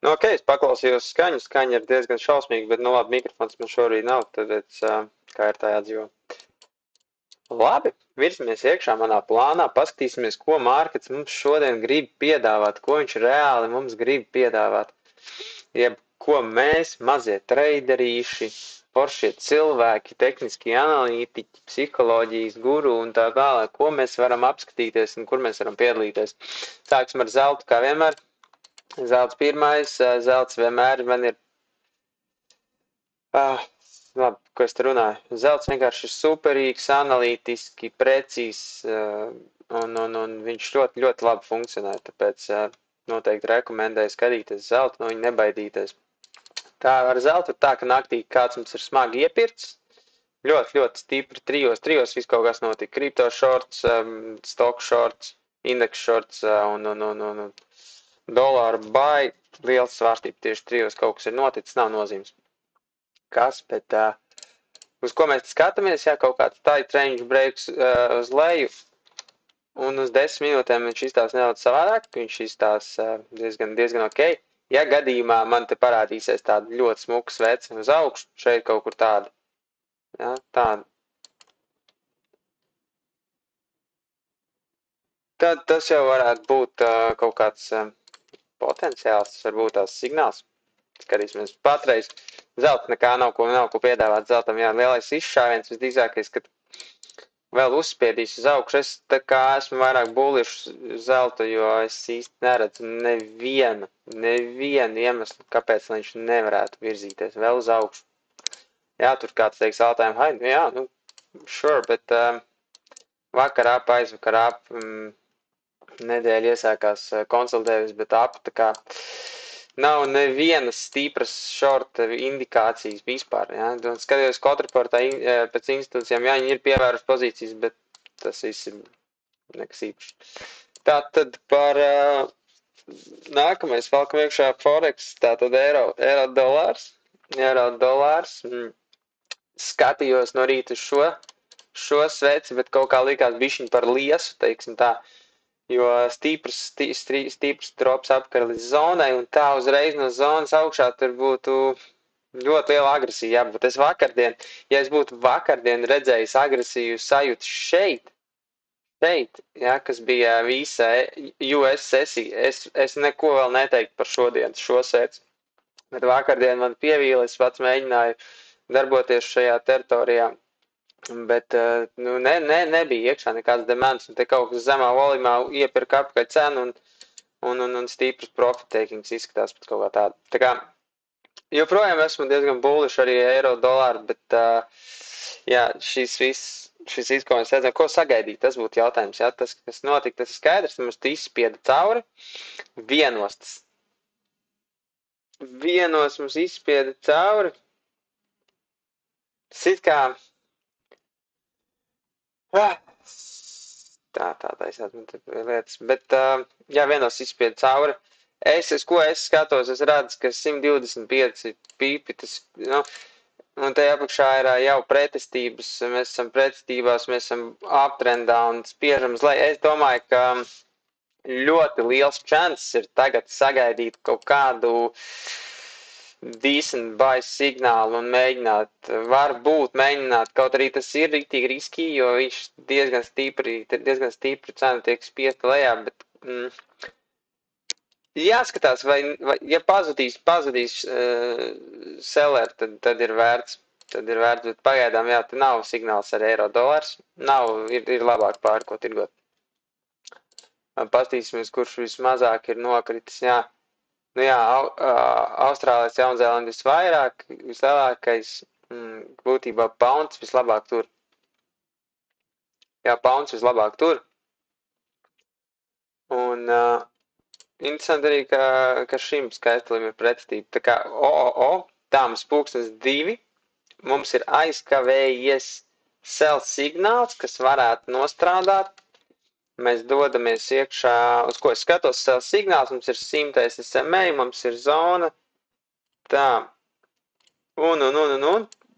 Nu, ok, es paklausījos skaņu. Skaņa ir diezgan šausmīga, bet, nu, labi, mikrofons man šorīt nav, tāpēc, kā ir tā jādzīvo. Labi, virsamies iekšā manā plānā, paskatīsimies, ko mārkets mums šodien grib piedāvāt, ko viņš reāli mums grib piedāvāt. Jeb, ko mēs, mazie treiderīši, foršie cilvēki, tehniskie analītiķi, psiholoģijas guru un tā tālāk, ko mēs varam apskatīties un kur mēs varam piedalīties. Sāksim ar zeltu, kā vienmēr. Zelts pirmais, zelts vienmēr man ir, labi, ko es te runāju, zelts vienkārši ir superīgs, analītiski, precīzs, un viņš ļoti, ļoti labi funkcionē, tāpēc noteikti rekomendēju skatīties zeltu, no viņa nebaidīties. Tā ar zeltu ir tā, ka naktī kāds mums ir smagi iepirts, ļoti, ļoti stipri trijos viss kaut kas notika, kripto shorts, stock shorts, indeks shorts un dolāru buy, liels svārstība tieši trijos kaut kas ir noticis, nav nozīmes. Kas, bet uz ko mēs skatāmies, jā, kaut kāds tight range breaks uz leju, un uz 10 minūtēm viņš izstās nedaudz savādāk, viņš izstās diezgan ok. Ja gadījumā man te parādīsies tāda ļoti smuka svece uz augšu, šeit kaut kur tāda, jā, tāda, tad tas jau varētu būt kaut kāds potenciāls, tas varbūt tās signāls. Skatīsimies patreiz. Zelta nekā nav ko piedāvāt zeltam. Jā, lielais izšāviens visdrīzākais, kad vēl uzspiedīs uz augšu. Es tā kā esmu vairāk būlišu zeltu, jo es īsti neredzu nevienu iemeslu, kāpēc viņš nevarētu virzīties vēl uz augšu. Jā, tur kāds teiks all time high. Jā, nu, sure, bet vakar ap, aizvakar ap, nedēļa iesākās konsolidējusi, bet ap tā kā nav nevienas stipras short indikācijas vispār. Ja? Skatījos Kotraportā pēc institūcijām, jā, viņi ir pievērus pozīcijas, bet tas viss ir nekas īpašs. Tātad par nākamais valkam iekšā Forex, tātad eiro dolārs. Skatījos no rīta šo sveci, bet kaut kā likās bišķiņ par liesu, teiksim tā. Jo stiprs drops apkar līdz zonai, un tā uzreiz no zonas augšā tur būtu ļoti liela agresija jābūt. Ja es būtu vakardien redzējis agresiju sajūtu šeit, ja, kas bija visa US sesija, es neko vēl neteiktu par šo sēdzi. Bet vakardien man pievīla, es pats mēģināju darboties šajā teritorijā. Bet nu, nebija iekšā nekāds demants, un te kaut kas zemā volumā iepirka apakaļ cenu, un stiprs profit takings izskatās pat kaut kā tāda. Tā kā joprojām esmu diezgan bullish arī eiro dolāru, bet jā, šis viss, ko mēs redzam, ko sagaidīt, tas būtu jautājums. Jā, tas, kas notika, tas ir skaidrs, mums izspieda cauri. Vienos mums izspieda cauri. Tas it kā tā taisās man te lietas, bet jā, vienos izspied cauri. Ko es skatos, es redzu, ka 125 pīpi, tas, nu, un te apakšā ir jau pretestības, mēs esam pretestībās, mēs esam uptrendā un spiežam uz leju. Es domāju, ka ļoti liels chances ir tagad sagaidīt kaut kādu decent buy signālu un mēģināt, kaut arī tas ir rītīgi riski, jo viņš diezgan stipri cena tiek spiesta lejā, bet jāskatās, vai ja pazudīs seller, tad ir vērts, bet pagaidām jā, te nav signāls ar eiro dolārs, ir labāk pār ko tirgot. Pastīsimies, kurš vismazāk ir nokritis, jā. Nu jā, Austrālijas Jaunzēlanda vislielākais, būtībā pounds vislabāk tur. Jā, pounds vislabāk tur. Un interesanti arī, ka šim skaistulim ir pretstība. Tā kā tāmas pulkstens 2, mums ir aizkavējies sell signāls, kas varētu nostrādāt. Mēs dodamies iekšā, uz ko es skatos, sell signāls, mums ir 100 SMA, mums ir zona, tā, un,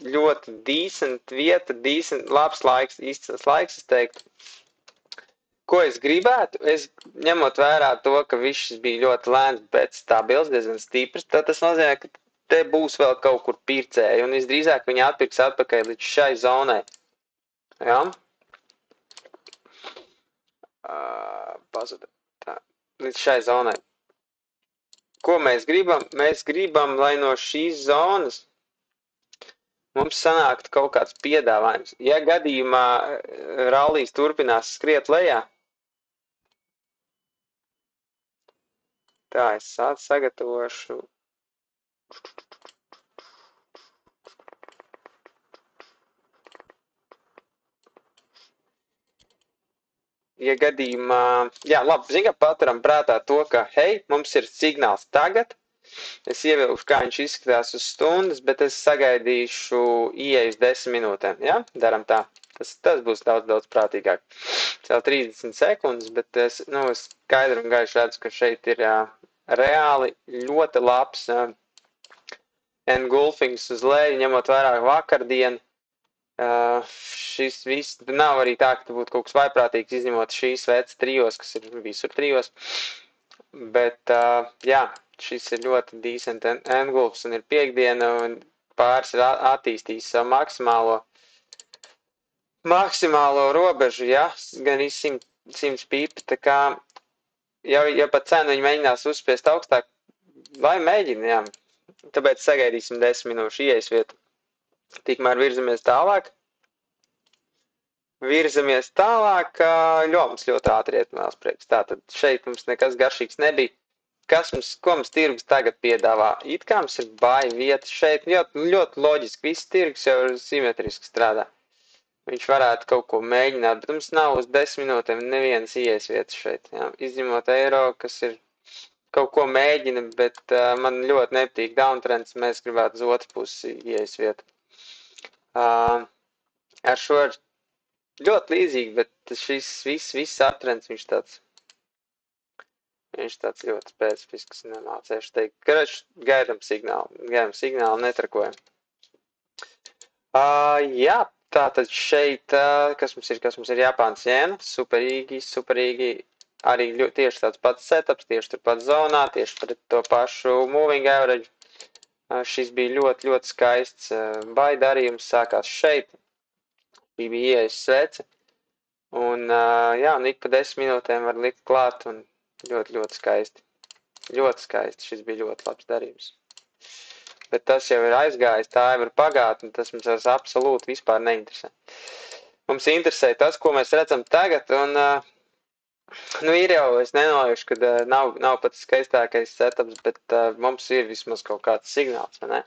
ļoti decent vieta, labs laiks, izcils laiks, es teiktu. Ko es gribētu? Es ņemot vērā to, ka viss bija ļoti lēns, bet stabils, diezgan stiprs, tad tas nozīmē, ka te būs vēl kaut kur pircēji, un visdrīzāk viņi atpirks atpakaļ līdz šai zonai. Ja? Pazuda. Tā. Līdz šai zonai. Ko mēs gribam? Mēs gribam, lai no šīs zonas mums sanāktu kaut kāds piedāvājums. Ja gadījumā rallijas turpinās skriet lejā, tā es sagatavošu. Ja gadījumā, jā, labi, zin, ka paturam prātā to, ka, hei, mums ir signāls tagad, es ievilkšu, kā viņš izskatās uz stundas, bet es sagaidīšu ieeju uz 10 minūtēm, ja? Daram tā. Tas būs daudz prātīgāk. Vēl 30 sekundes, bet es skaidri un gaiši redzu, ka šeit ir reāli ļoti labs engulfings uz leju, ņemot vērā vakardienu. Šis viss nav arī tā, ka būtu kaut kas vaiprātīgs, izņemot šīs veces trijos, kas ir visur trijos. Bet, jā, šis ir ļoti decent engulfs un ir piekdiena un pāris ir attīstījis savu maksimālo robežu, ja, gan 100 pipi, tā kā, ja pat cenu viņi mēģinās uzspiest augstāk, lai mēģina, jā, tāpēc sagaidīsim 10 minūšu ieejas vietu. Tikmēr virzamies tālāk, mums ļoti ātri iet mēls priekš, tātad šeit mums nekas garšīgs nebija. Ko mums tirgus tagad piedāvā? It kā mums ir buy vieta šeit, ļoti loģiski, viss tirgus jau simetriski strādā. Viņš varētu kaut ko mēģināt, bet mums nav uz 10 minūtēm nevienas ieejas vietas šeit. Jā. Izņemot eiro, kas ir kaut ko mēģina, bet man ļoti nepatīk downtrends, mēs gribētu uz otru pusi ieejas vietu. Ar šo ir ļoti līdzīgi, bet šis viss uptrends, viņš tāds ļoti specifisks, nemācēšu teikt. Gaidam signālu, netrakojam. Jā. Tātad šeit, kas mums ir Japānas jēna, superīgi, arī tieši tāds pats setups, tieši turpat zonā, tieši pret to pašu moving average. Šis bija ļoti skaists buy darījums, sākās šeit, bija ieejas svece, un jā, un ik pa 10 minūtēm var likt klāt, un ļoti skaisti. Ļoti skaisti, šis bija ļoti labs darījums. Bet tas jau ir aizgājis, tā jau ir pagātne, tas mums absolūti vispār neinteresē. Mums interesē tas, ko mēs redzam tagad, un ir jau, es nenoliešu, ka nav pats skaistākais setups, bet mums ir vismaz kaut kāds signāls, vai ne?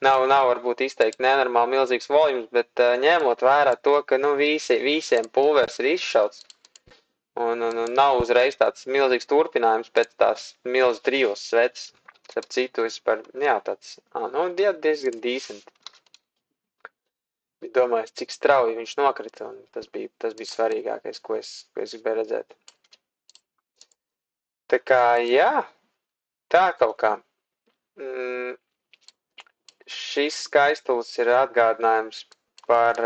Nav varbūt izteikti nenormāli milzīgs volums, bet ņemot vērā to, ka, visiem pulvers ir izšauts, un nav uzreiz tāds milzīgs turpinājums pēc tās milzu trijos sveces. Ar citu vispār, jā, tāds, diezgan decent. Domāju, cik strauji viņš nokrita, un tas bija svarīgākais, ko es gribēju redzēt. Tā kā, jā, tā kaut kā. Šis skaistulis ir atgādinājums par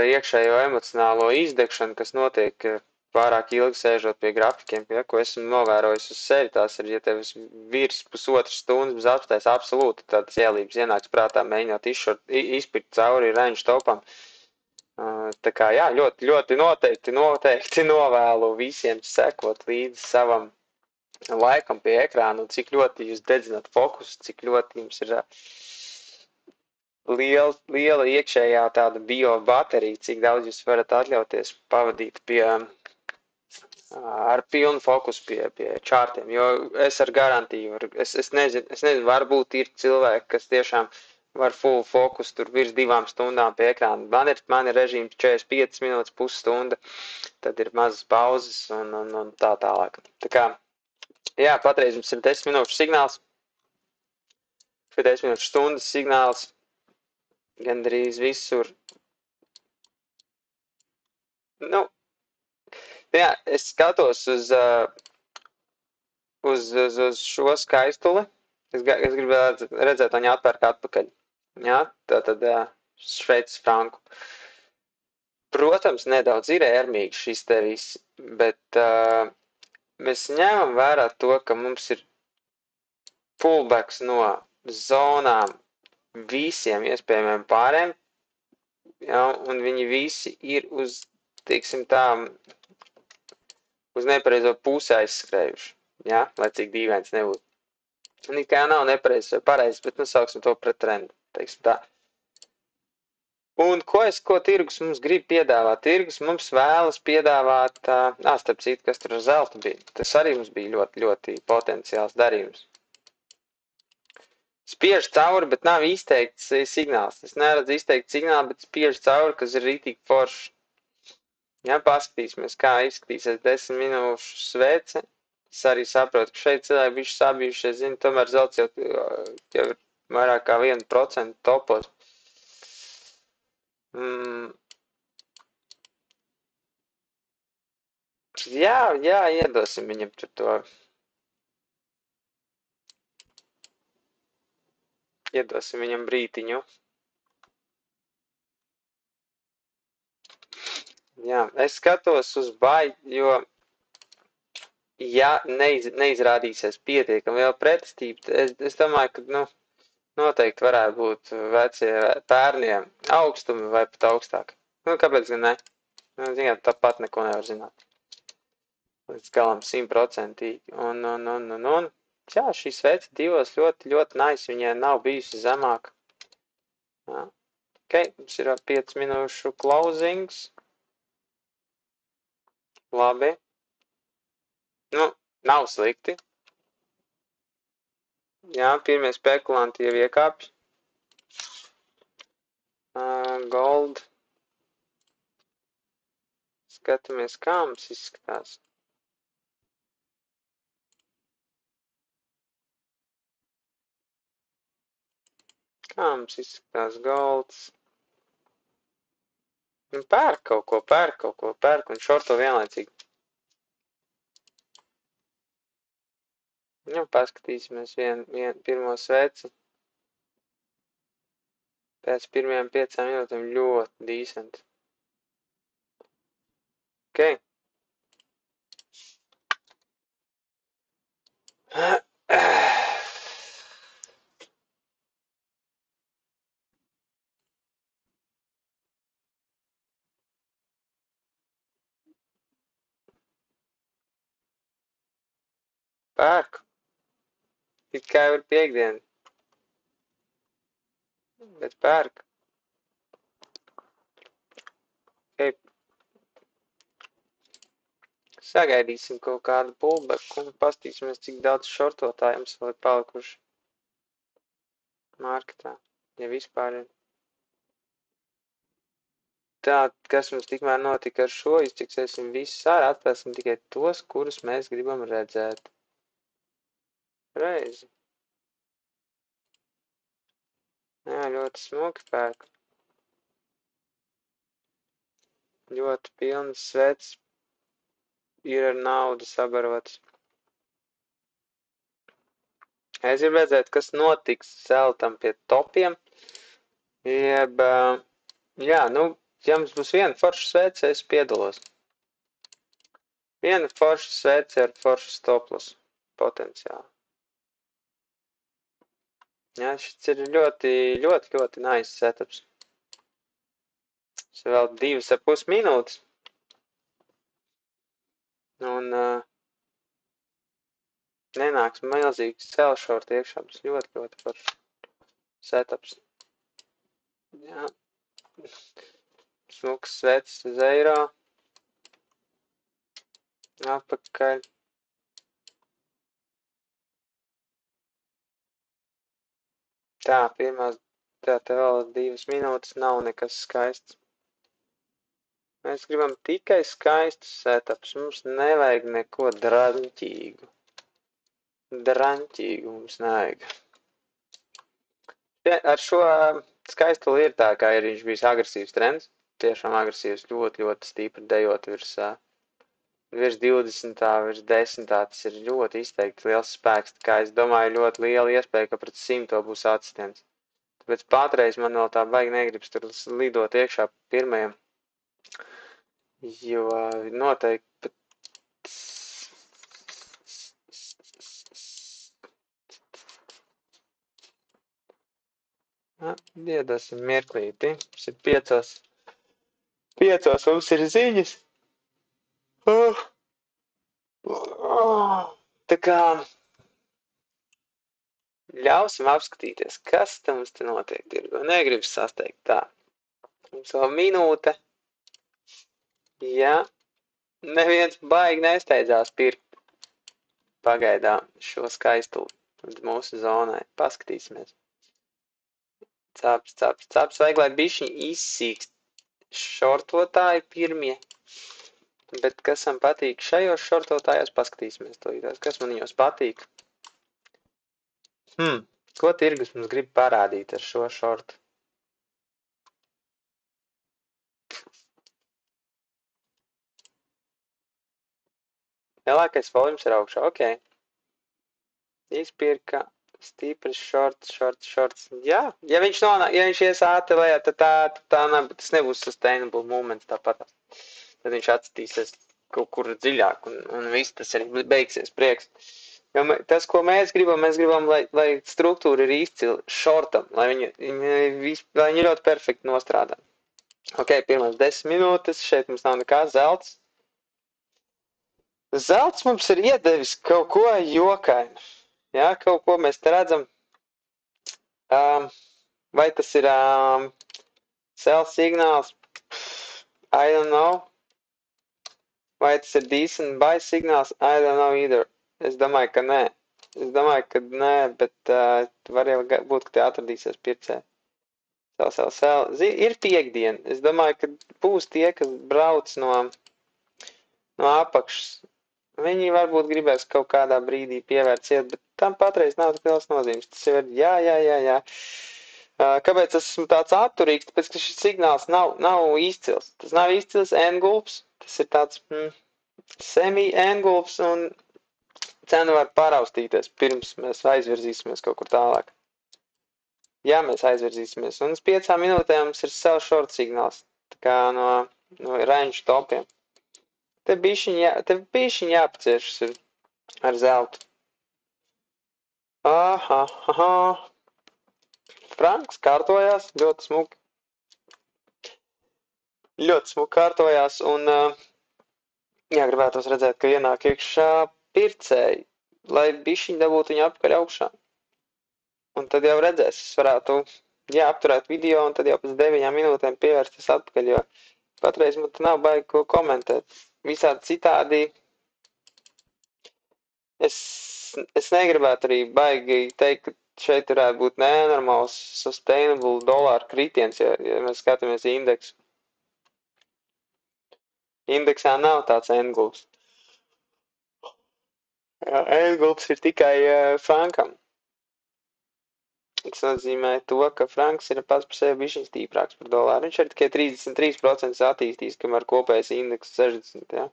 iekšējo emocionālo izdegšanu, kas notiek pārāk ilgi sēžot pie grafikiem, ja, ko esmu novērojis uz sevi, tās ir, ja tev virs pusotras stundas bez apstājas absolūti tādas ielības ienāks prātā, mēģinot izpirkt cauri range topam. Tā kā, jā, ļoti noteikti novēlu visiem sekot līdz savam laikam pie ekrāna, un cik ļoti jūs dedzināt fokusu, cik ļoti jums ir liela iekšējā tāda biobaterija, cik daudz jūs varat atļauties pavadīt ar pilnu fokusu pie čārtiem, jo es ar garantiju, es nezinu, varbūt ir cilvēki, kas tiešām var full fokus tur virs 2 stundām pie ekrāna. Man ir režīms 45 minūtes, pusstunda, tad ir mazas pauzes un tā tālāk. Tā kā, jā, patreiz mums ir 10 minūšu signāls, 10 minūšu stundas signāls, gandrīz visur. Jā, es skatos uz šo skaistuli. Es gribētu redzēt viņu atpērk atpakaļ. Jā, tātad Šveices franku. Protams, nedaudz ir ērmīgs šis te viss, bet mēs ņemam vērā to, ka mums ir pullbacks no zonām visiem iespējamiem pāriem, ja, un viņi visi ir uz, teiksim tā, uz nepareizo pusi aizskrējuši, ja, lai cik dīvains nebūtu. Un it kā nav nepareizs vai pareizs, bet sauksim to pret trendu, teiksim tā. Un ko tirgus mums grib piedāvāt? Tirgus mums vēlas piedāvāt, starp citu, kas tur ar zeltu bija. Tas arī mums bija ļoti, ļoti potenciāls darījums. Spiež cauri, bet nav izteikts signāls. Es neredzu izteikts signālu, bet spiež cauri, kas ir rītīgi forši. Ja, paskatīsimies, kā izskatīsies 10 minūšu svece. Es arī saprotu, ka šeit cilvēki bišķi sabijušies, zinu, tomēr zelts jau ir vairāk kā 1% topos. Jā, iedosim viņam tur to. Iedosim viņam brītiņu. Jā, es skatos uz buy, jo, ja neizrādīsies pietiekami vēl pretestība, es domāju, ka, noteikti varētu būt vecie pērnie augstumi vai pat augstāk. Kāpēc gan ne? Zināt, tāpat neko nevar zināt. Līdz galam 100%. Un. Jā, šī svece divos ļoti, ļoti nice. Viņai nav bijusi zemāk. Jā. Ok, mums ir 5 minūšu closings. Labi. Nav slikti. Jā, pirmie spekulanti jau iekāpj. Gold. Skatāmies, kā mums izskatās. Kā mums izskatās golds? Pērk kaut ko, un šorto vienlaicīgi. Paskatīsimies pirmo sveci. Pēc pirmajām 5 minūtēm ļoti decent. Ok. Pērk. It kā jau ir piekdiena. Bet pērk. Ok. Sagaidīsim kaut kādu pullbacku un pastīsimies, cik daudz šortotāji mums vēl ir palikuši marketā, ja vispār ir. Tā, kas mums tikmēr notika ar šo, izķeksēsim visus ārā, atstāsim tikai tos, kurus mēs gribam redzēt. Reizi. Jā, ļoti smuki pērk. Ļoti pilns svets. Ir ar naudu sabarots. Es gribu redzēt, kas notiks zeltam pie topiem. Jeb, jā, ja mums būs viena forša svece, es piedalos. Viena forša svece ar foršu stoplas potenciālu. Jā, šis ir ļoti, ļoti, ļoti nice setups. Tas vēl 2,5 minūtes. Un nenāks milzīgs celšort iekšā. Tas ļoti, ļoti foršs setups. Jā. Smuks svecis uz eiro. Atpakaļ. Tā, pirmās, te vēl 2 minūtes nav nekas skaists. Mēs gribam tikai skaistus setups. Mums nevajag neko draņķīgu. Draņķīgu mums nevajag. Ar šo skaistu ir tā, kā ir viņš bijis agresīvs trends. Tiešām agresīvs, ļoti, ļoti stipri dejot virs 20, virs 10. Tas ir ļoti izteikti liels spēks. Tā kā es domāju, ļoti liela iespēja, ka pret 100 būs atsitiens. Tāpēc patreiz man vēl tā baigi negribas tur lidot iekšā pirmajam. Jo noteikti pat iedosim mirklīti. Mums ir 5. Mums ir ziņas. Tā kā ļausim apskatīties, kas te mums te notiek tirgo. Negribas sasteigt tā. Mums vēl minūte. Jā. Neviens baigi nesteidzās pirkt pagaidām šo skaistumu mūsu zonai. Paskatīsimies. Caps. Vajag, lai bišķiņi izsīkst šortotāji pirmie. Bet kas man patīk šajos šortotājos, paskatīsimies to īdās. Kas man viņos patīk? Ko tirgus mums grib parādīt ar šo šortu? Lielākais volums ir augšā, ok. Izpirka stiprs šorts. Jā, ja viņš ies ātri lejā, tad tas nebūs sustainable moments tāpat. Tad viņš atskatīsies kaut kur dziļāk un viss tas arī beigsies prieks. Tas, ko mēs gribam, lai struktūra ir izcila šortam, lai viņi ļoti perfekti nostrādā. Ok, pirmās 10 minūtes, šeit mums nav nekā zelts. Zelts mums ir iedevis kaut ko jokainu. Jā, kaut ko mēs te redzam. Vai tas ir sell signāls? I don't know. Vai tas ir decent buy signāls? I don't know either. Es domāju, ka nē. Bet var jau būt, ka te atradīsies pircē. Sell. Ir piekdiena. Es domāju, ka būs tie, kas brauc no apakšas. Viņi varbūt gribēs kaut kādā brīdī pievērsiet, bet tam patreiz nav tik liels nozīmes. Tas jau ir jā. Kāpēc esmu tāds atturīgs? Tāpēc, ka šis signāls nav izcils. Tas nav izcils engulps. Tas ir tāds semi-engulps un cena var paraustīties pirms mēs aizvirzīsimies kaut kur tālāk. Jā, mēs aizvirzīsimies. Un uz 5 minūtēm mums ir sell short signāls. Tā kā no range topiem. Te bišķiņ jāpaciešas ir ar zeltu. Aha. Franks kārtojās ļoti smuki. Ļoti smuki kārtojās un gribētos redzēt, ka ienāk iekšā pircēji, lai bišķiņ dabūtu viņu apkaļ augšā. Un tad jau redzēs, es varētu apturēt video un tad jau pēc 9 minūtēm pievērsties atpakaļ, jo patreiz man te nav baigi ko komentēt. Visādi citādi es negribētu arī baigi teikt, ka šeit varētu būt nenormāls sustainable dolāru kritiens, ja mēs skatāmies indeksu. Indeksā nav tāds engulps. Engulps ir tikai frankam. Tas nozīmē to, ka franks ir pats par sevi bišķiņ stīprāks par dolāru. Viņš ir tikai 33% attīstījis, kamēr kopējais indeks 60, jā.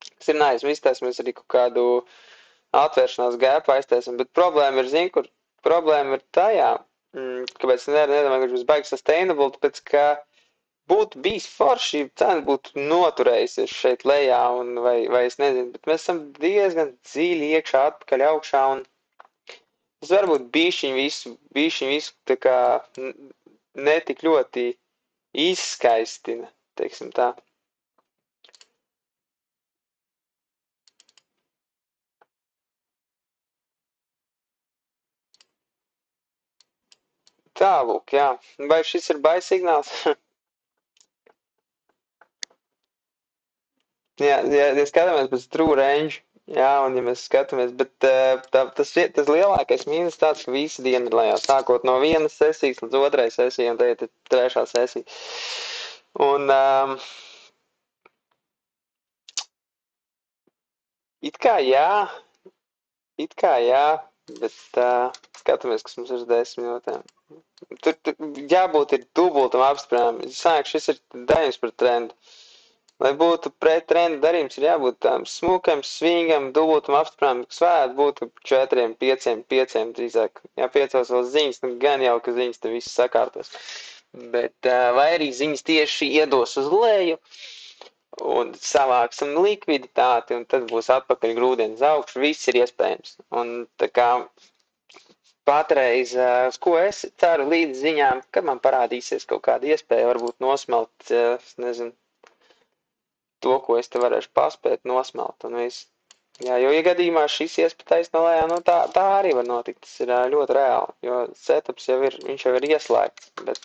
Tas ir nice, mēs iztaisimies arī kaut kādu atvēršanās gēpu aiztaisim, bet problēma ir, kur problēma ir tajā, kāpēc nedomāju, ka viņš būs baigi sustainable, tāpēc, ka būtu bijis forši, cena būtu noturējusies šeit lejā, vai es nezinu, bet mēs esam diezgan dziļi iekšā atpakaļ augšā, un tas varbūt bišķiņ visu tā kā netik ļoti izskaistina, teiksim tā. Tālūk, jā. Vai šis ir buy signāls? Ja skatāmies pēc true range, jā, un ja mēs skatāmies, bet tas lielākais mīnus tāds, ka visa diena ir lejā, sākot no vienas sesijas līdz otrai sesijai, un tagad ir 3. sesija. Un it kā jā, bet skatāmies, kas mums ir 10 minūtēm. Tur jābūt ir dubultam apspriežam. Šis ir darījums par trendu. Lai būtu pret trendu darījums, ir jābūt tām smukam, svingam, dubultam apspriežam, kas varētu būt 4, 5 drīzāk. Jā, 5 vēl ziņas, gan jau, ka ziņas te viss sakārtos. Bet vai arī ziņas tieši iedos uz leju un savāksim likviditāti, un tad būs atpakaļ grūdienis augšu, viss ir iespējams. Un tā kā patreiz, uz ko es ceru līdz ziņām, kad man parādīsies kaut kāda iespēja varbūt nosmelt, nezinu, to, ko es te varēšu paspēt nosmelt un viss. Jā, jo, ja gadījumā šis iespējas no lejā, nu tā arī var notikt, tas ir ļoti reāli, jo setups viņš jau ir ieslēgts, bet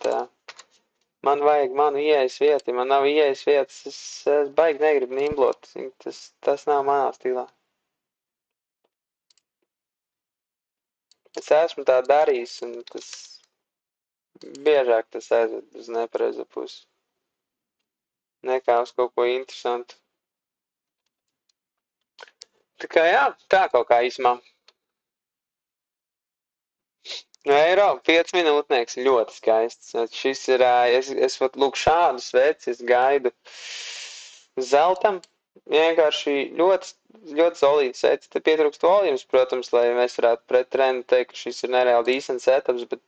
man vajag manu ieejas vietu, ja man nav ieejas vietas, es baigi negribu nimblot, tas nav manā stilā. Es esmu tā darījis, un tas biežāk tas aizved uz nepareizo pusi, nekā uz kaut ko interesantu. Tā kā jā, tā kaut kā īsumā. Eiro 5 minūtnieks ļoti skaists. Šis ir, es pat lūk šādu sveci, es gaidu zeltam. Vienkārši ļoti, ļoti solīts sveci. Te pietrūkst volījums, protams, lai mēs varētu pret trendu teikt, ka šis ir nereāli decent setups, bet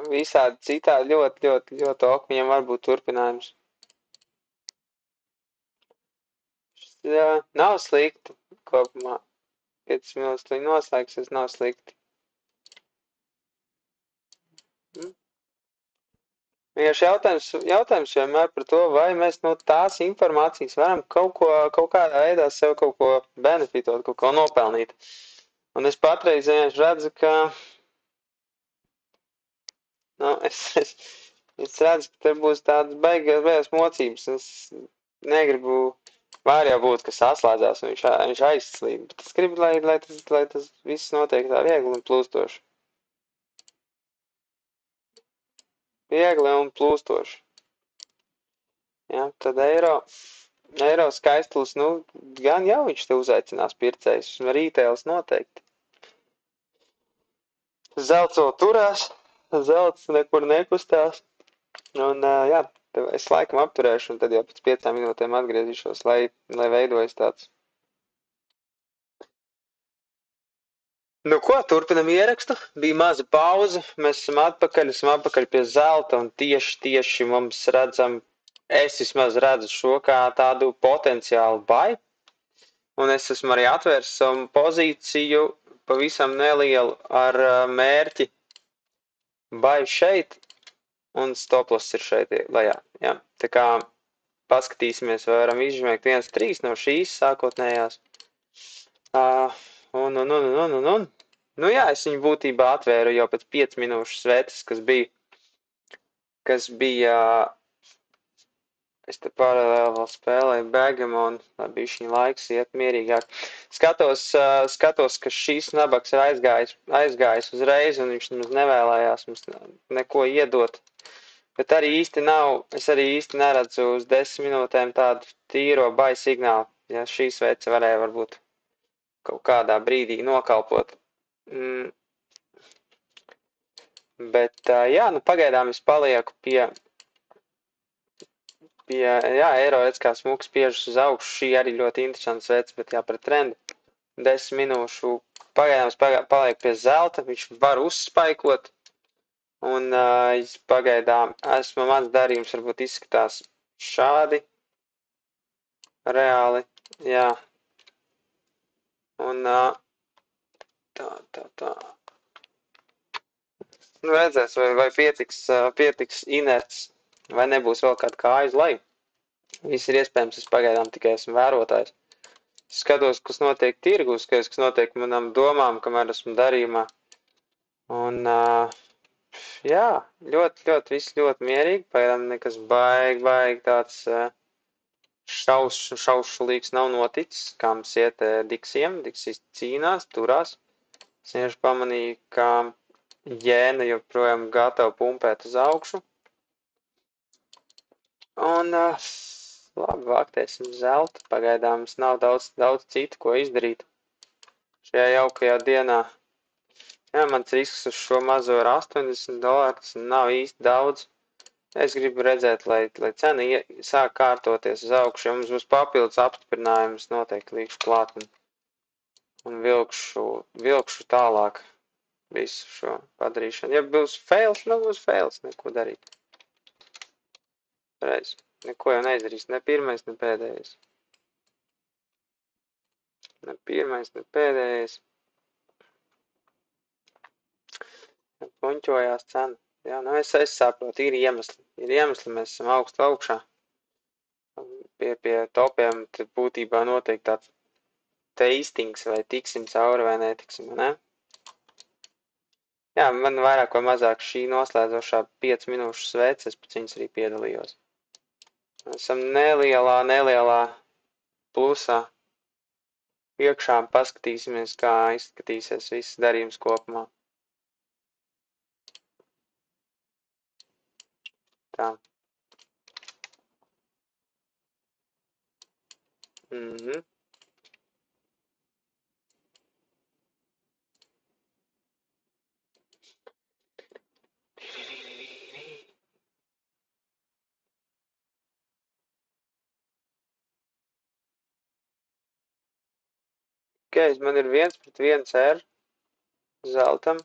visādi citādi ļoti, ļoti, ļoti ok, viņam var būt turpinājums. Jā, nav slikti kopumā. 5 minūtes līdz noslēgsies, nav slikti. Vienkārši jautājums vienmēr par to, vai mēs no tās informācijas varam kaut kādā veidā sev kaut ko benefitot, kaut ko nopelnīt. Un es patreiz vienkārši redzu, ka es redzu, ka te būs tādas beigas mocības. Es negribu, var jau būt, ka saslēdzās un viņš aizslīd, bet es gribu, lai tas viss notiek tā viegli un plūstoši. Viegli un plūstoši. Ja, tad eiro skaistulis, nu, gan jau viņš te uzaicinās pircējus, un rītēls noteikti. Zelts vēl turās, zelts nekur nekustās, un jā, es laikam apturēšu, un tad jau pēc 5 minūtēm atgriezīšos, lai veidojas tāds. Nu ko, turpinam ierakstu, bija maza pauze, mēs esam atpakaļ pie zelta, un tieši mums redzam, es vismaz redzu šo kā tādu potenciālu buy, un es esmu arī atvērs savu pozīciju pavisam nelielu ar mērķi buy šeit, un stoploss ir šeit lejā. Jā. Tā kā paskatīsimies, vai varam izžmēgt 1,3 no šīs sākotnējās. Un. Nu jā, es viņu būtībā atvēru jau pēc 5 minūšu svetes, kas bija, es te paralēli vēl spēlēju Begamon, lai bišķiņ laiks iet mierīgāk. Skatos, ka šīs nabaks ir aizgājis uzreiz, un viņš nemaz nevēlējās mums neko iedot. Bet arī es arī īsti neredzu uz 10 minūtēm tādu tīro buy signālu, ja šī svece varēja varbūt kaut kādā brīdī nokalpot. Bet, jā, nu pagaidām es palieku pie jā, eiro redz kā smuks spiežas uz augšu, šī arī ļoti interesants veids, bet jā, pret trendu 10 minūšu pagaidām es palieku pie zelta, viņš var uzspaikot, un es pagaidām mans darījums varbūt izskatās šādi, reāli, jā, un tā. Nu, redzēs, vai pietiks inerts, vai nebūs vēl kāda kāja uz leju. Viss ir iespējams, es pagaidām tikai esmu vērotājs. Skatos, kas notiek tirgus, kas notiek manam domām, kamēr esmu darījumā. Un, jā, viss ļoti mierīgi, pagaidām nekas baigi tāds šaušulīgs nav noticis, kā mums iet Diksijas cīnās, turās. Es vienkārši pamanīju, ka jēna joprojām gatava pumpēt uz augšu. Un, labi, vāktēsim zeltu. Pagaidām mums nav daudz citu, ko izdarīt šajā jaukajā dienā. Jā, mans risks uz šo mazo ir $80, tas nav īsti daudz. Es gribu redzēt, lai cena sāk kārtoties uz augšu, ja mums būs papildus apstiprinājums, noteikti līkšu klāt un vilkšu tālāk. visu šo padarīšanu. Ja būs fails, nu būs fails, neko darīt. Reiz. Neko jau neizdarīs, ne pirmais, ne pēdējais. Ne pirmais, ne pēdējais. Puņķojās cena. Jā, nu es saprotu, ir iemesli, mēs esam augšā. Pie topiem tad būtībā noteikti tāds teistings, vai tiksim cauri, vai netiksim, ne? Jā, man vairāk vai mazāk šī noslēdzošā 5 minūšu sveica, es pēc viņas arī piedalījos. Esam nelielā plusā. Iekšā paskatīsimies, kā izskatīsies viss darījums kopumā. Tā. Okay, man ir 1-1 R zeltam.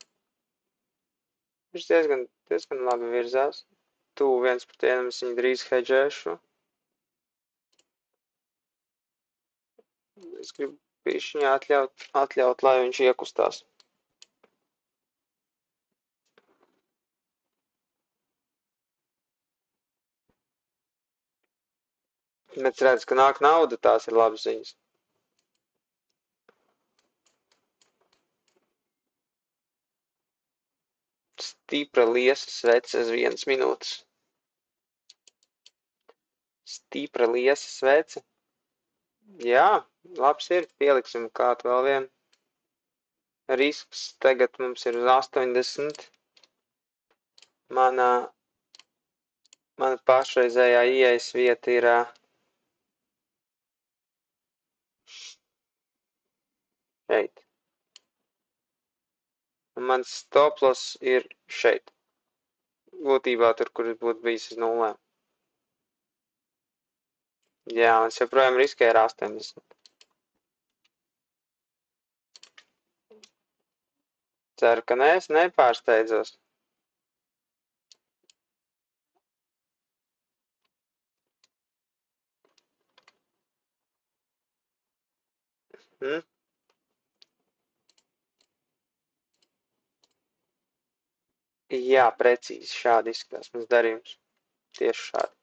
Viņš diezgan labi virzās. Tu 1-1 es viņu drīz hedžēšu. Es gribu bišķiņā atļaut, lai viņš iekustās. Bet redz, ka nāk nauda, tās ir labas ziņas. Stipra liesa sveces 1 minūtes. Stipra liesa svece. Jā, labs ir. Pieliksim klāt vēl vienu. Risks tagad mums ir uz 80. Mana pašreizējā ieejas vieta ir šeit. Un mans stoploss ir šeit. Būtībā tur, kur es būtu bijis uz 0. Jā, un es joprojām riskēju ar 80. Ceru, ka nē, es nepārsteidzos. Jā, precīzi šādi izskatās mums darījums. Tieši šādi.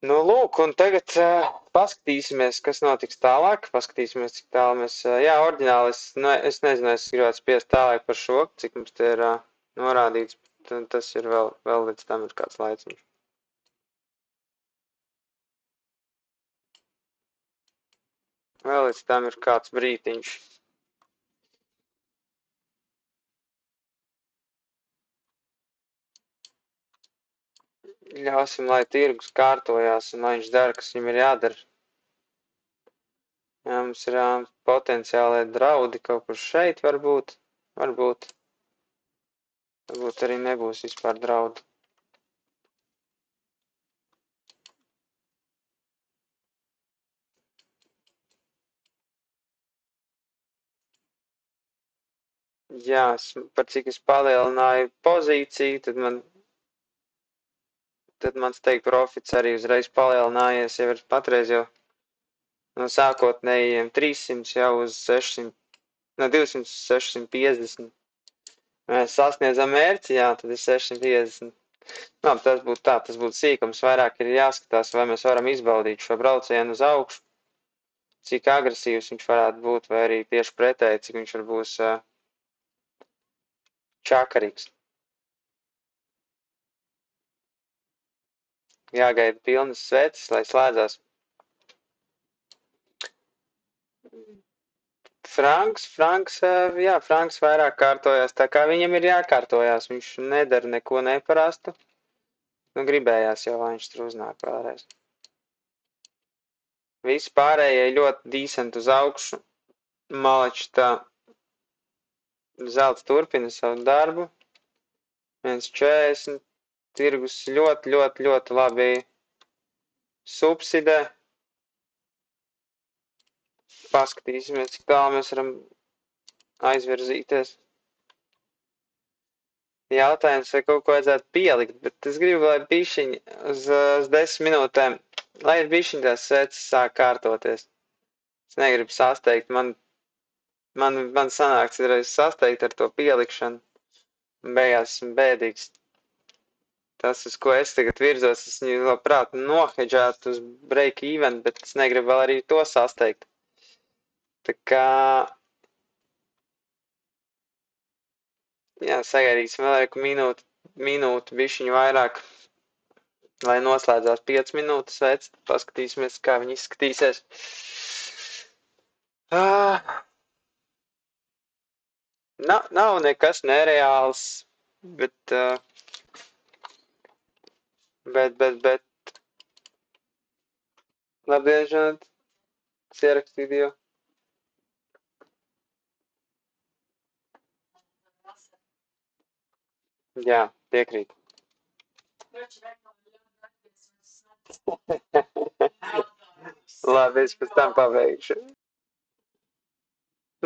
Nu, lūk, un tagad paskatīsimies, kas notiks tālāk. Paskatīsimies, cik tālu mēs... Jā, oriģināli, es nezinu, es gribētu spiest tālāk par šo, cik mums te ir norādīts. Tas ir vēl līdz tam ir kāds laiciņš. Vēl līdz tam ir kāds brītiņš. Ļausim, lai tirgus kārtojās un lai viņš dara, kas viņam ir jādara. Jā, mums ir potenciālai draudi kaut kur šeit varbūt. Varbūt arī nebūs vispār draudu. Jā, par cik es palielināju pozīciju, tad mans teikt profits arī uzreiz palielinājies, jau ir patreiz jau no sākotnējiem 300 jau uz 600, no 200 uz 650. Mēs sasniedzam mērķi, jā, tad ir 650. Labi, tas būtu sīkums, vairāk ir jāskatās, vai mēs varam izbaudīt šo braucienu uz augšu, cik agresīvs viņš varētu būt, vai arī tieši pretēji, cik viņš var būs čakarīgs. Jāgaida pilnas sveces, lai slēdzās. Franks vairāk kārtojās, tā kā viņam ir jākārtojās, viņš nedara neko neparastu. Nu, gribējās jau, lai viņš tur uznāk vēlreiz. Visi pārējie ļoti decent uz augšu. Maleči tā zelts turpina savu darbu. 1,40. Tirgus ļoti labi subsidē. Paskatīsimies, cik tālu mēs varam aizvirzīties. Jautājums, vai kaut ko vajadzētu pielikt, bet es gribu, lai bišķiņi uz 10 minūtēm, lai ir bišķiņi tās sveces sāk kārtoties. Es negribu sasteigt, man sanāk citreiz sasteigt ar to pielikšanu, un beigās esmu bēdīgs. Tas, uz ko es tagad virzos, es viņu labprāt nohedžētu uz break even, bet es negribu vēl arī to sasteigt. Tā kā, jā, sagaidīsim vēl arī minūtu bišķiņu vairāk, lai noslēdzās 5 minūtes veids, paskatīsimies, kā viņi izskatīsies. Nav nekas nereāls, bet labdien, Žanat, es ierakstīju jau. Jā, piekrīt. Labi, es pēc tam pabeigšu.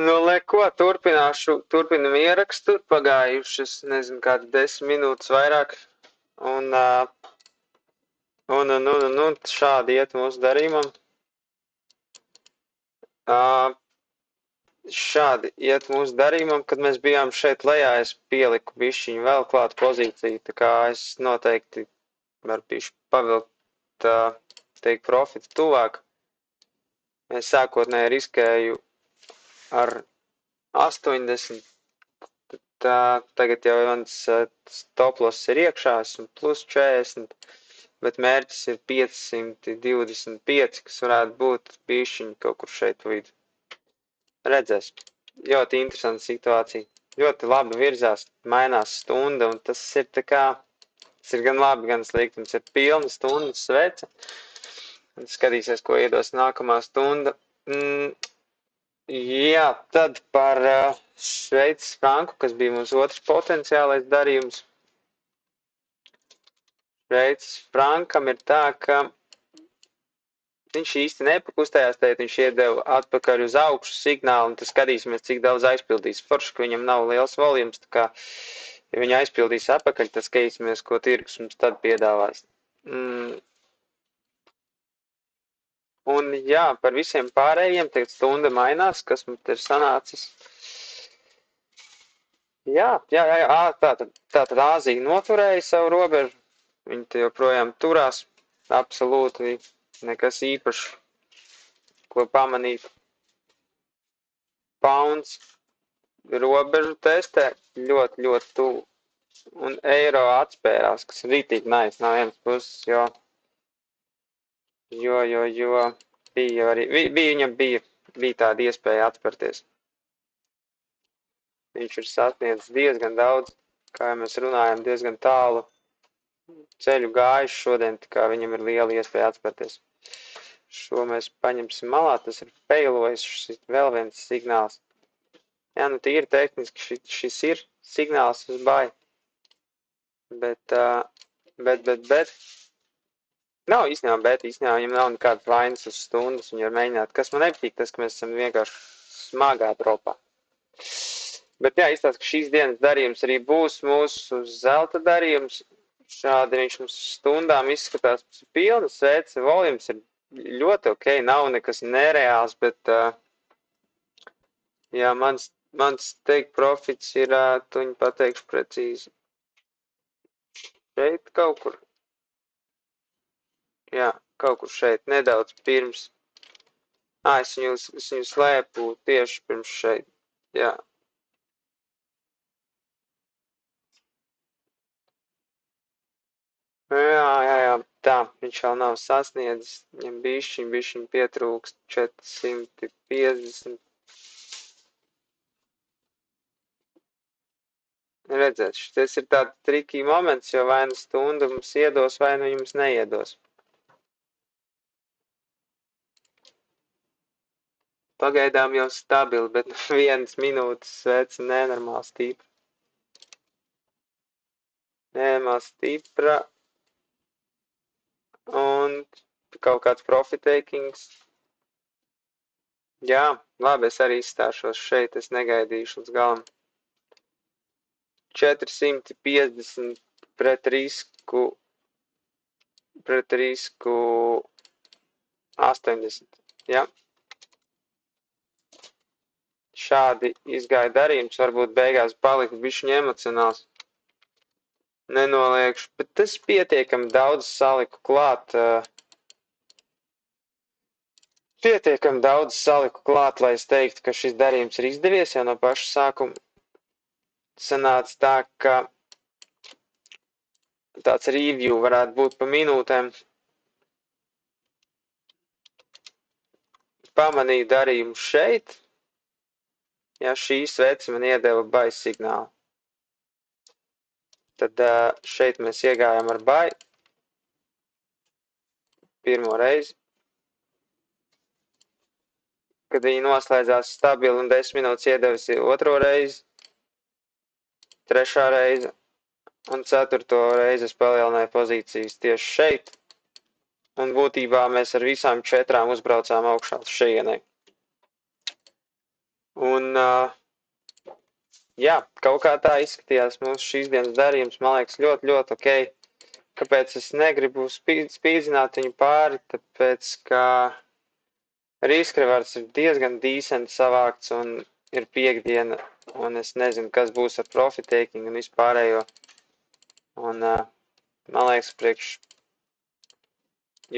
Nu, ko, turpinam ierakstu, pagājušas, nezinu, kādi 10 minūtes vairāk, un šādi iet mūsu darījumam. Šādi iet mūsu darījumam, kad mēs bijām šeit lejā, es pieliku bišķiņu vēl klāt pozīciju, tā kā es noteikti varu bišķi pavilkt, teikt, profitu tuvāk. Es sākotnēji riskēju ar 80, tagad jau mans stoploss ir iekšā, esmu plus 40, bet mērķis ir 525, kas varētu būt bišķiņi kaut kur šeit vidu. Redzēs. Ļoti interesanta situācija. Ļoti labi virzās, mainās stunda, un tas ir tā kā, tas ir gan labi, gan slikti. Mums ir pilna stundas svece. Un skatīsies, ko iedos nākamā stunda. Jā, tad par Šveices franku, kas bija mums otrs potenciālais darījums. Šveices frankam ir tā, ka viņš īsti nepakustējās, tēt viņš iedeva atpakaļ uz augšu signālu, un tad skatīsimies, cik daudz aizpildīs. Forši, ka viņam nav liels volums, tā kā, ja viņi aizpildīs atpakaļ, tad skatīsimies, ko tirgus mums tad piedāvās. Un jā, par visiem pārējiem, tagad stunda mainās, kas mums ir sanācis. Jā, tātad Āzija noturēja savu robežu, viņi te joprojām turās, absolūti nekas īpašs, ko pamanīt. Pounds robežu testē ļoti tuvu. Un eiro atspērās, kas rītīgi nice no vienas puses, jo bija arī, viņam bija tāda iespēja atspērties. Viņš ir sasniedzis diezgan daudz, kā jau mēs runājam, diezgan tālu ceļu gājis šodien, tā kā viņam ir liela iespēja atspērties. Šo mēs paņemsim malā, tas ir failojis, šis vēl viens signāls. Jā, nu tīri tehniski šis ir signāls uz buy. Bet nav īstenībā viņam nav nekādas vainas uz stundas, viņi var mēģināt. Kas man nepatīk, tas, ka mēs esam vienkārši smagā dropā. Bet jā, izstāst, ka šīs dienas darījums arī būs mūsu zelta darījums. Šādi viņš mums stundām izskatās pilna sveica, volums ir ļoti ok, nav nekas nereāls, bet jā, mans teikt profits ir, tuņi pateikšu precīzi. Šeit kaut kur. Jā, kaut kur šeit, nedaudz pirms. Es viņu slēpu tieši pirms šeit. Jā. Jā, tā, viņš vēl nav sasniedzis, viņam bišķiņ pietrūkst 450. Redzēt, šis ir tāds trikī moments, jo vai nu stunda mums iedos, vai nu jums neiedos. Pagaidām jau stabili, bet 1 minūtes sveci nenormāli stipra. Nenormāli stipra. Un kaut kāds profit takings. Jā, labi, es arī izstāšos šeit, es negaidīšu līdz galam. 450 pret risku 80. Ja? Šādi izgāja darījums, varbūt beigās palika bišķiņ emocionāls. Nenoliekšu, bet tas pietiekami daudz saliku klāt. Pietiekami daudz saliku klāt, lai es teiktu, ka šis darījums ir izdevies jau no paša sākuma. Sanāca tā, ka tāds review varētu būt pa minūtēm. Pamanīju darījumu šeit. Ja šī svece man iedeva buy signālu. Tad šeit mēs iegājām ar buy. Pirmo reizi. Kad viņi noslēdzās stabili un 10 minūtes iedevis otro reizi. Trešā reize. Un ceturto reizi es palielināju pozīcijas tieši šeit. Un būtībā mēs ar visām 4 uzbraucām augšā uz šejienei. Un, jā, kaut kā tā izskatījās mūsu šīs dienas darījums, man liekas, ļoti, ļoti ok. Kāpēc es negribu spīdzināt viņu pāri? Tāpēc, ka riskrevards ir diezgan decent savākts un ir piekdiena, un es nezinu, kas būs ar profit taking un vispārējo. Un, man liekas, priekš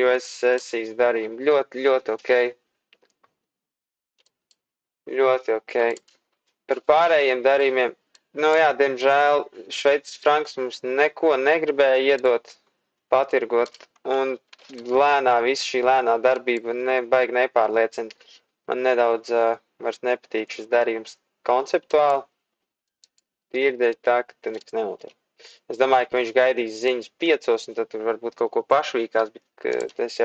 US sesijas darījumi ļoti, ļoti ok. Ļoti ok. Par pārējiem darījumiem, nu jā, diemžēl Šveices franks mums neko negribēja iedot, patirgot, un viss šī lēnā darbība baigi nepārliecina. Man nedaudz vairs nepatīk šis darījums konceptuāli, tīri dēļ tā, ka te nekas nenotiek. Es domāju, ka viņš gaidīs ziņas 5, un tad tur varbūt kaut ko pašvīkās, bet es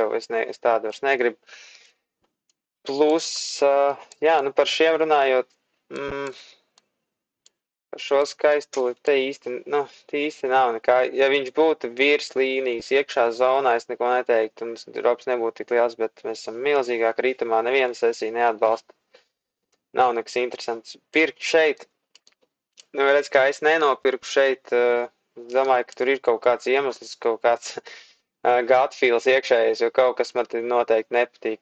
tādu vairs negribu. Plus, jā, nu par šiem runājot, par šo skaistuli te īsti nav nekā. Ja viņš būtu virs līnijas iekšā zonā, es neko neteiktu, un drops nebūtu tik liels, bet mēs esam milzīgā kritumā, neviena sesija neatbalsta. Nav nekas interesants. Pirkt šeit. Nu, redz, kā es nenopirku šeit, domāju, ka tur ir kaut kāds iemesls, kaut kāds gut feels iekšējais, jo kaut kas man noteikti nepatīk.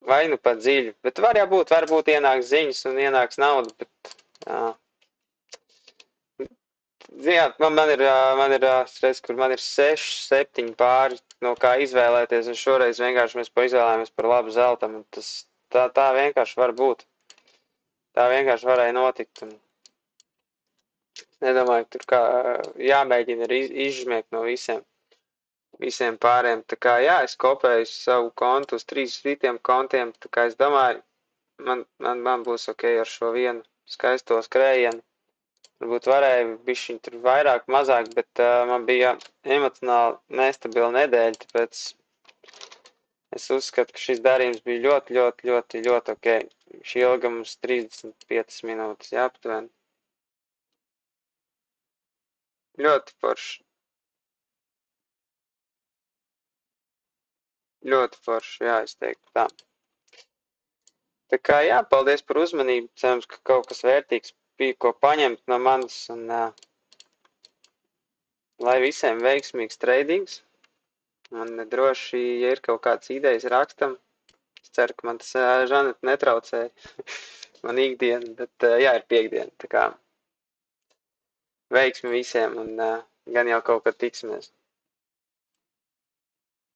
Vai nu pat dziļi, bet var būt ienāks ziņas un ienāks nauda, bet, jā, man ir, redz, kur man ir 6, 7 pāri, no kā izvēlēties, un šoreiz vienkārši mēs izvēlējāmies par labu zeltam, un tā vienkārši var būt. Tā vienkārši varēja notikt, un nedomāju, ka tur kā jāmēģina arī izžmiegt no visiem pāriem. Tā kā jā, es kopēju savu kontu uz 3 citiem kontiem, tā kā es domāju, man būs ok ar šo vienu skaisto skrējienu. Varbūt varēja bišķiņ tur vairāk, mazāk, bet man bija emocionāli nestabila nedēļa, tāpēc es uzskatu, ka šis darījums bija ļoti, ļoti, ļoti, ļoti ok. Šī ilga mums 35 minūtes, jāaptuveni. Ļoti forši. Ļoti forši, jā, es teiktu tā. Tā kā jā, paldies par uzmanību. Cerams, ka kaut kas vērtīgs bija ko paņemt no manis. Un lai visiem veiksmīgs treidings. Un droši, ja ir kaut kāds idejas rakstam. Es ceru, ka man tas Žanet netraucēja. Man ikdiena, bet jā, ir piekdiena. Tā kā veiksmi visiem un gan jau kaut kad tiksimies.